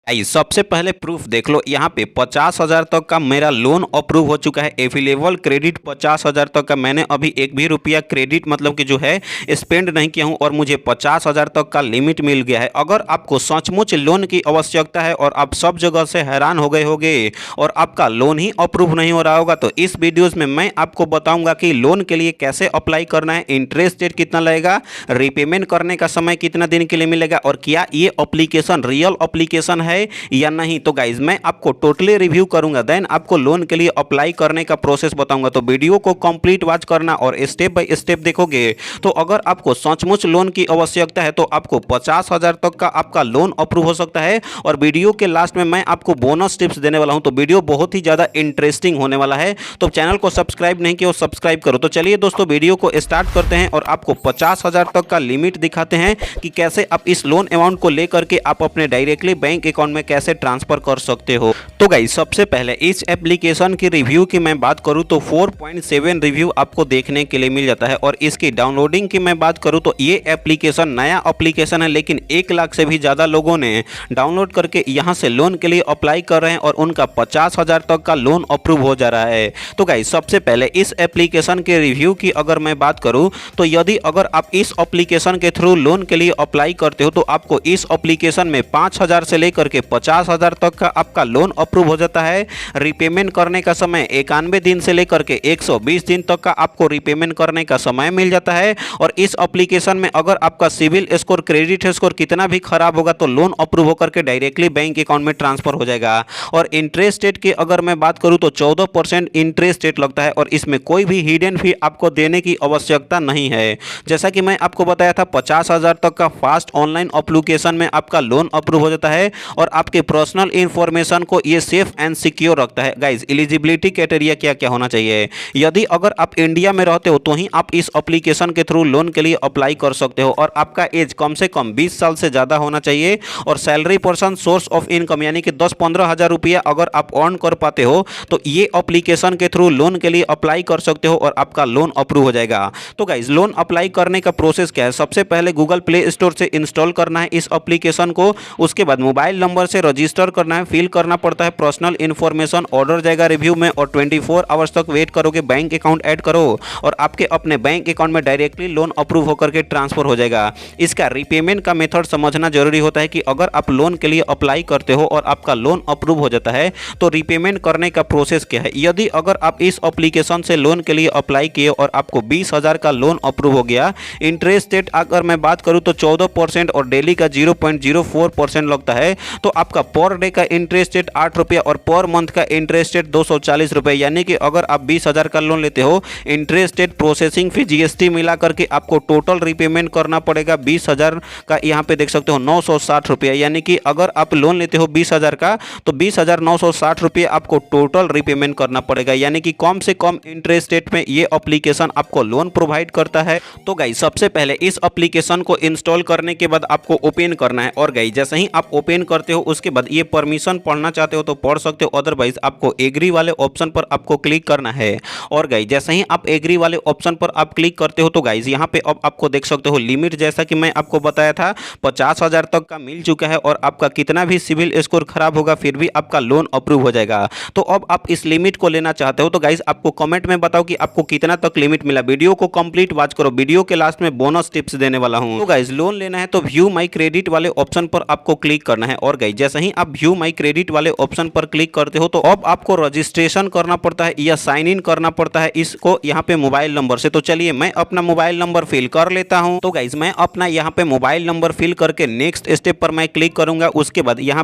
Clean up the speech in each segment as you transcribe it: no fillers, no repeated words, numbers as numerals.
आइए सबसे पहले प्रूफ देख लो। यहाँ पे 50,000 तक का मेरा लोन अप्रूव हो चुका है। अवेलेबल क्रेडिट 50,000 तक का, मैंने अभी एक भी रुपया क्रेडिट मतलब कि जो है स्पेंड नहीं किया हूँ और मुझे 50,000 तक का लिमिट मिल गया है। अगर आपको सचमुच लोन की आवश्यकता है और आप सब जगह से हैरान हो गए होंगे और आपका लोन ही अप्रूव नहीं हो रहा होगा, तो इस वीडियोज़ में मैं आपको बताऊँगा कि लोन के लिए कैसे अप्लाई करना है, इंटरेस्ट रेट कितना लगेगा, रीपेमेंट करने का समय कितना दिन के लिए मिलेगा और क्या ये एप्लीकेशन रियल एप्लीकेशन है या नहीं। तो गाइज मैं आपको टोटली रिव्यू करूंगा, देन आपको लोन के लिए अप्लाई करने का प्रोसेस बताऊंगा। तो वीडियो को कंप्लीट वॉच करना और स्टेप बाय स्टेप देखोगे तो अगर आपको सचमुच लोन की आवश्यकता है तो आपको 50,000 तक का आपका लोन अप्रूव हो सकता है। और वीडियो के लास्ट में मैं आपको बोनस टिप्स देने वाला हूं, तो वीडियो बहुत ही ज़्यादा इंटरेस्टिंग होने वाला है। तो चैनल को सब्सक्राइब नहीं किया, सब्सक्राइब करो। तो चलिए दोस्तों वीडियो को स्टार्ट करते हैं और आपको 50,000 तक का लिमिट दिखाते हैं कि कैसे आप इस लोन अमाउंट को लेकर के आप अपने डायरेक्टली बैंक अकाउंट में कैसे ट्रांसफर कर सकते हो। तो गाइस सबसे पहले इस एप्लीकेशन की रिव्यू की मैं बात करूं तो 4.7 रिव्यू आपको देखने के लिए मिल जाता है। और इसकी डाउनलोडिंग की मैं बात करूं तो ये एप्लीकेशन नया एप्लीकेशन है, लेकिन 1 लाख से भी ज़्यादा लोगों ने डाउनलोड करके यहाँ से लोन के लिए अप्लाई कर रहे हैं और उनका 50,000 तक का लोन अप्रूव हो जा रहा है। तो गाइस सबसे पहले इस एप्लीकेशन के रिव्यू की अगर मैं बात करूँ तो यदि अगर आप इस एप्लीकेशन के थ्रू लोन के लिए अप्लाई करते हो तो आपको इस एप्लीकेशन में 5,000 से लेकर के 50,000 तक का आपका लोन अप्रूव हो जाता है। रीपेमेंट करने का समय 91 दिन से लेकर के 120 दिन तक का आपको रीपेमेंट करने का समय मिल जाता है। और इस एप्लीकेशन में अगर आपका सिविल स्कोर, क्रेडिट स्कोर कितना भी खराब होगा तो लोन अप्रूव होकर के डायरेक्टली बैंक अकाउंट में ट्रांसफर हो जाएगा। और इंटरेस्ट रेट की अगर मैं बात करूं तो 14% इंटरेस्ट रेट लगता है और इसमें कोई भी हिडन फी आपको देने की आवश्यकता नहीं है। जैसा कि मैं आपको बताया था 50,000 तक का फास्ट ऑनलाइन एप्लीकेशन में आपका लोन अप्रूव हो जाता है और आपके पर्सनल इंफॉर्मेशन को ये सेफ एंड सिक्योर रखता है। गाइज एलिजिबिलिटी क्राइटेरिया क्या क्या होना चाहिए, यदि अगर आप इंडिया में रहते हो तो ही आप इस एप्लीकेशन के थ्रू लोन के लिए अप्लाई कर सकते हो और आपका एज कम से कम 20 साल से ज़्यादा होना चाहिए। और salary person source of income यानी कि 10-15 हज़ार रुपया अगर आप अर्न कर पाते हो तो ये एप्लीकेशन के थ्रू लोन के लिए अप्लाई कर सकते हो और आपका लोन अप्रूव हो जाएगा। तो गाइज लोन अप्लाई करने का प्रोसेस क्या है, सबसे पहले गूगल प्ले स्टोर से इंस्टॉल करना है इस एप्लीकेशन को। उसके बाद मोबाइल नंबर से रजिस्टर करना है, फिल करना पड़ता है पर्सनल इन्फॉर्मेशन, ऑर्डर जाएगा रिव्यू में और 24 आवर्स तक वेट करोगे, बैंक अकाउंट ऐड करो और आपके अपने बैंक अकाउंट में डायरेक्टली लोन अप्रूव होकर के ट्रांसफर हो जाएगा। इसका रीपेमेंट का मेथड समझना जरूरी होता है कि अगर आप लोन के लिए अप्लाई करते हो और आपका लोन अप्रूव हो जाता है तो रीपेमेंट करने का प्रोसेस क्या है। यदि अगर आप इस एप्लीकेशन से लोन के लिए अप्लाई किए और आपको 20,000 का लोन अप्रूव हो गया, इंटरेस्ट रेट अगर मैं बात करूं तो 14% और डेली का 0.04% लगता है। तो आपका पर डे का इंटरेस्ट रेट 8 रुपये और पर मंथ का इंटरेस्ट रेट 240 रुपये। यानी कि अगर आप 20,000 का लोन लेते हो, interest rate, processing fee, GST मिला करके आपको टोटल रीपेमेंट करना पड़ेगा 20,000 का। यहाँ पे देख सकते हो 960 रुपये। यानी कि अगर आप लोन लेते हो 20,000 का तो 20,960 रुपये आपको टोटल रीपेमेंट करना पड़ेगा। यानी कि कम से कम इंटरेस्ट रेट में ये एप्लीकेशन आपको लोन प्रोवाइड करता है। तो गाइस सबसे पहले इस एप्लीकेशन को इंस्टॉल करने के बाद आपको ओपन करना है। और गाइस जैसे ही आप ओपन करते हो उसके बाद ये परमिशन पढ़ना चाहते हो तो पढ़ सकते हो, अदरवाइज आपको एग्री वाले ऑप्शन पर आपको क्लिक करना है। और गाइस जैसे ही आप एग्री वाले ऑप्शन पर आप क्लिक करते हो तो गाइस यहाँ पे अब आपको देख सकते हो लिमिट, जैसा कि मैं आपको बताया था 50,000 तक का मिल चुका है और आपका कितना भी सिविल स्कोर खराब होगा फिर भी आपका लोन अप्रूव हो जाएगा। तो अब आप इस लिमिट को लेना चाहते हो तो गाइस आपको कमेंट में बताओ कि आपको कितना तक लिमिट मिला। वीडियो को कंप्लीट वॉच करो, वीडियो के लास्ट में बोनस टिप्स देने वाला हूं। तो गाइस लोन लेना है तो व्यू माई क्रेडिट वाले ऑप्शन पर आपको क्लिक करना है। और गाइस जैसे ही आप व्यू माई क्रेडिट वाले ऑप्शन पर क्लिक करते हो तो अब आपको रजिस्ट्रेशन करना पड़ता है या साइन इन करना पड़ता है इसको यहाँ पे मोबाइल नंबर से। तो चलिए मैं अपना मोबाइल नंबर फिल कर लेता हूँ। तो गाइस मैं अपना यहाँ पे मोबाइल नंबर फिल करके नेक्स्ट स्टेप पर मैं क्लिक करूंगा। उसके बाद यहाँ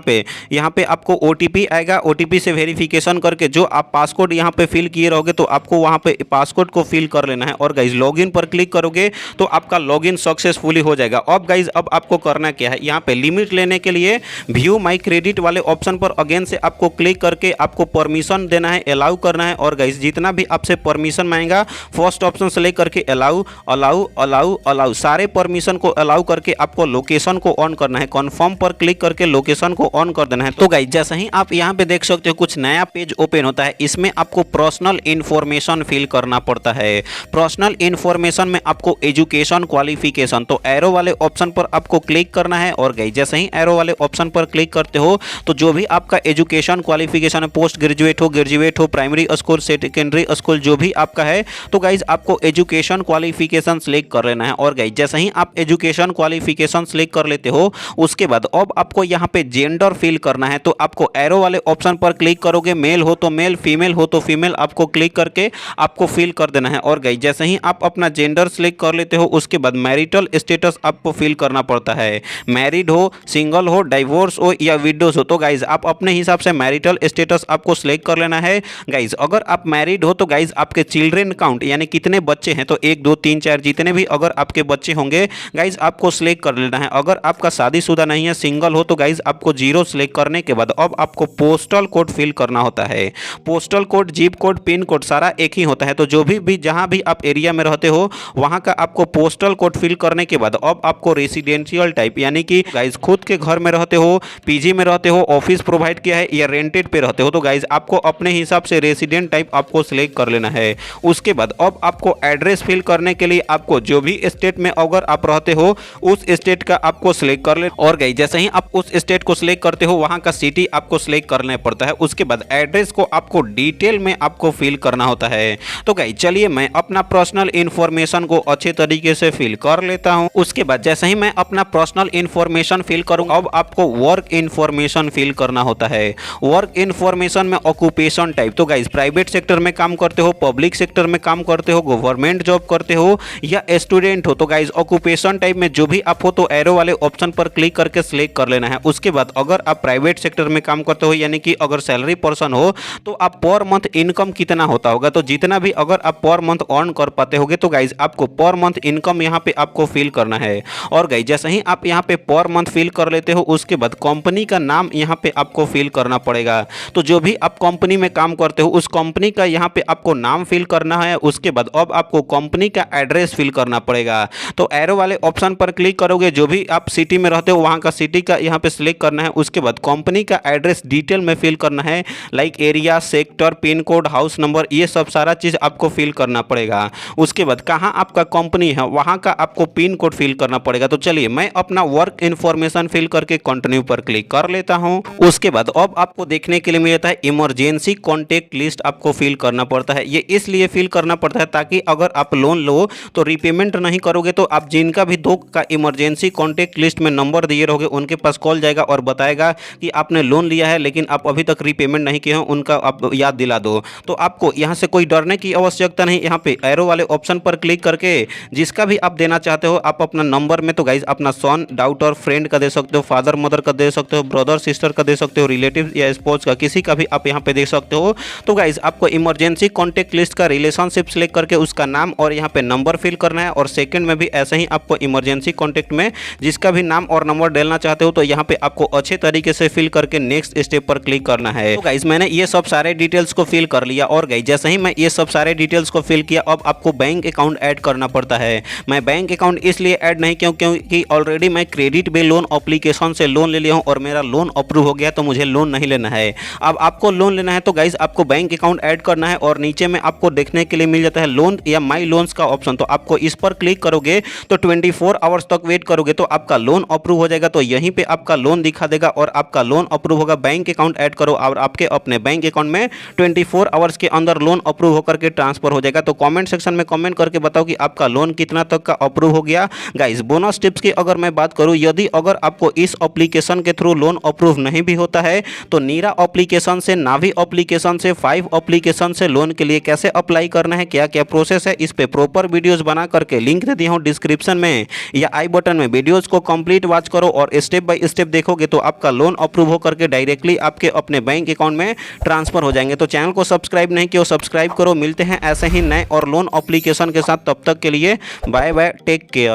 पे आपको ओटीपी आएगा, ओटीपी से वेरिफिकेशन करके जो आप पासकोड यहाँ पे फिल किए रहोगे तो आपको वहाँ पे पासकोड को फिल कर लेना है। और गाइस लॉगिन पर क्लिक करोगे तो आपका लॉगिन सक्सेसफुली हो जाएगा। अब गाइस अब आपको करना क्या है, यहाँ पे लिमिट लेने के लिए व्यू माई क्रेडिट वाले ऑप्शन पर अगेन से आपको क्लिक करके आपको परमिशन देना है, अलाउ करना है। और गाइस जितना भी आपसे परमिशन मांगेगा फर्स्ट ऑप्शन से लेकर के अलाउ अलाउ अलाउ अलाउ सारे परमिशन को अलाउ करके आपको लोकेशन को ऑन करना है। कन्फर्म पर क्लिक करके लोकेशन को ऑन कर देना है। तो गाइस जैसे ही आप यहाँ पे देख सकते हो कुछ नया पेज ओपन होता है। इसमें आपको पर्सनल इंफॉर्मेशन फिल करना पड़ता है। पर्सनल इंफॉर्मेशन में आपको एजुकेशन, क्वालिफिकेशन, तो एरो वाले ऑप्शन पर आपको क्लिक करना है। और गाइस जैसे ही एरो वाले ऑप्शन पर क्लिक करते हो तो जो भी आपका एजुकेशन क्वालिफिकेशन है, पोस्ट ग्रेजुएट हो, प्राइमरी स्कूल, सेकेंडरी स्कूल, जो भी आपका है, तो गाइज आपको एजुकेशन क्वालिफिकेशन सिलेक्ट कर लेना है। और गाइज जैसे ही आप एजुकेशन क्वालिफिकेशन सिलेक्ट कर लेते हो उसके बाद अब आपको यहाँ पे जेंडर फिल करना है। तो आपको एरो वाले ऑप्शन पर क्लिक करोगे, मेल हो तो मेल, फीमेल हो तो फीमेल, आपको क्लिक करके आपको फिल कर देना है। और गाइज जैसे ही आप अपना जेंडर सिलेक्ट कर लेते हो उसके बाद मैरिटल स्टेटस आपको फिल करना पड़ता है। मैरिड हो, सिंगल हो, डाइवोर्स हो या विडोज हो, तो गाइज आप अपने हिसाब से मैरिटल स्टेटस आपको सिलेक्ट कर लेना है। गाइज अगर आप मैरिड हो तो गाइज आपके चिल्ड्रेन काउंट यानी कितने बच्चे हैं, तो 1 2 3 4 जितने भी अगर आपके बच्चे होंगे गाइज आपको सिलेक्ट कर लेना है। अगर आपका शादीशुदा नहीं है, सिंगल हो, तो गाइज आपको 0 सिलेक्ट करने के बाद अब आपको पोस्टल कोड फिल करना होता है। Postal code, zip code, pin code सारा एक ही होता है। तो जो भी जहां भी आप एरिया में रहते हो वहां का आपको पोस्टल कोड फिल करने के बाद अब आपको रेसिडेंशियल टाइप यानी कि गाइज खुद के घर में रहते हो, पीजी में रहते हो, ऑफिस प्रोवाइड किया है या रेंटेड पे रहते हो, तो गाइज आपको अपने हिसाब से रेसिडेंट टाइप आपको सिलेक्ट कर लेना है। उसके बाद अब आपको एड्रेस फिल करने के लिए आपको जो भी स्टेट में अगर आप रहते हो उस स्टेट का आपको सिलेक्ट कर ले। और गाइज जैसे ही आप उस स्टेट को सिलेक्ट करते हो वहां का सिटी आपको सिलेक्ट करना पड़ता है। उसके बाद एड्रेस को आपको डिटेल में आपको फिल करना होता है। तो गाइज चलिए मैं अपना पर्सनल इंफॉर्मेशन को अच्छे तरीके से फिल कर लेता हूं। उसके बाद जैसे ही मैं अपना पर्सनल इंफॉर्मेशन फिल करूंगा अब आपको वर्क इंफॉर्मेशन फिल करना होता है। वर्क इंफॉर्मेशन में ऑक्यूपेशन टाइप, तो गाइज प्राइवेट सेक्टर में काम करते हो, पब्लिक सेक्टर में काम करते हो, गवर्नमेंट जॉब करते हो या स्टूडेंट हो, तो गाइज ऑक्यूपेशन टाइप में जो भी आप हो तो एरो वाले ऑप्शन पर क्लिक करके सिलेक्ट कर लेना है। उसके बाद अगर आप प्राइवेट सेक्टर में काम करते हो यानी कि अगर सैलरी पर्सन हो तो आप पर मंथ इनकम कितना होता होगा, तो जितना भी अगर आप पर मंथ अर्न कर पाते होगे तो गाइज आपको पर मंथ इनकम यहाँ पे आपको फिल करना है। और गाइज जैसे ही आप यहाँ पे पर मंथ फिल कर लेते हो उसके बाद कंपनी का नाम यहाँ पे आपको फिल करना पड़ेगा। तो जो भी आप कंपनी में काम करते हो उस कंपनी का यहाँ पे आपको नाम फिल करना है। उसके बाद अब आपको कंपनी का एड्रेस फिल करना पड़ेगा। तो एरो वाले ऑप्शन पर क्लिक करोगे, जो भी आप सिटी में रहते हो वहाँ का सिटी का यहाँ पे सिलेक्ट करना है। उसके बाद कंपनी का एड्रेस डिटेल में फिल करना है, like area, sector, pin code, house number, ये सब सारा चीज़ आपको फिल करना पड़ेगा। उसके बाद कहाँ आपका कंपनी है वहाँ का आपको पिन कोड फिल करना पड़ेगा। तो चलिए मैं अपना वर्क इन्फॉर्मेशन फिल करके कंटिन्यू पर क्लिक कर लेता हूँ। उसके बाद अब आपको देखने के लिए मिलता है इमरजेंसी कॉन्टैक्ट लिस्ट आपको फिल करना पड़ता है। ये इसलिए फिल करना पड़ता है ताकि अगर आप लोन लो तो रीपेमेंट नहीं करोगे तो आप जिनका भी 2 का इमरजेंसी कॉन्टैक्ट लिस्ट में नंबर दिए रहोगे उनके पास कॉल जाएगा और बताएगा कि आपने लोन लिया है लेकिन आप अभी तक रीपेमेंट नहीं किए हो, उनका आप याद दिला दो। तो आपको यहाँ से कोई डरने की आवश्यकता नहीं। यहाँ पे एरो वाले ऑप्शन पर क्लिक करके जिसका भी आप देना चाहते हो आप अपना नंबर में, तो गाइज अपना सन, डाउटर, फ्रेंड का दे सकते हो, फादर मदर का दे सकते हो, ब्रदर सिस्टर का दे सकते हो, रिलेटिव या स्पोर्ट्स का किसी का भी आप यहाँ पे दे सकते हो। तो गाइज आपको इमरजेंसी कॉन्टैक्ट लिस्ट का रिलेशनशिप सिलेक्ट करके उसका नाम और यहाँ पे नंबर फिल करना है। और सेकंड में भी ऐसे ही आपको इमरजेंसी कॉन्टैक्ट में जिसका भी नाम और नंबर डालना चाहते हो तो यहाँ पे आपको अच्छे तरीके से फिल करके नेक्स्ट स्टेप पर क्लिक करना है। तो गाइज मैंने ये सब सारे डिटेल्स को फिल कर लिया। और गाइज जैसे ही मैं ये सब सारे डिटेल्स को फिल किया अब आपको बैंक अकाउंट ऐड करना पड़ता है। मैं बैंक अकाउंट इसलिए ऐड नहीं क्योंकि ऑलरेडी मैं क्रेडिट बे लोन एप्लीकेशन से लोन ले लिया हूँ और मेरा लोन अप्रूव हो गया तो मुझे लोन नहीं लेना है। अब आपको लोन लेना है तो गाइज आपको बैंक अकाउंट ऐड करना है और नीचे में आपको देखने के लिए मिल जाता है लोन या माई लोन्स का ऑप्शन। तो आपको इस पर क्लिक करोगे तो 24 आवर्स तक वेट करोगे तो आपका लोन अप्रूव हो जाएगा। तो यहीं पे आपका लोन दिखा देगा और आपका लोन अप्रूव होगा। बैंक अकाउंट ऐड करो और आपके अपने बैंक अकाउंट में 24 आवर्स के अंदर लोन अप्रूव होकर के ट्रांसफर हो जाएगा। तो कमेंट सेक्शन में कमेंट करके बताओ कि आपका लोन कितना तक का अप्रूव हो गया। गाइस बोनस टिप्स की अगर मैं बात करूं, यदि अगर आपको इस एप्लीकेशन के थ्रू लोन अप्रूव नहीं भी होता है तो नीरा एप्लीकेशन से, नावी एप्लीकेशन से, 5 एप्लीकेशन से लोन के लिए कैसे अप्लाई करना है, क्या क्या प्रोसेस है, इस पे प्रॉपर वीडियोस बना करके लिंक दे दिया हूं डिस्क्रिप्शन में या आई बटन में। वीडियोस को कंप्लीट वॉच करो और स्टेप बाय स्टेप देखोगे तो आपका लोन अप्रूव होकर के डायरेक्टली आपके अपने बैंक अकाउंट में ट्रांसफर हो जाएंगे। तो चैनल को सब्सक्राइब नहीं किया सब्सक्राइब करो। मिलते हैं ऐसे ही नए और लोन एप्लीकेशन के साथ, तब तक के लिए बाय बाय, टेक केयर।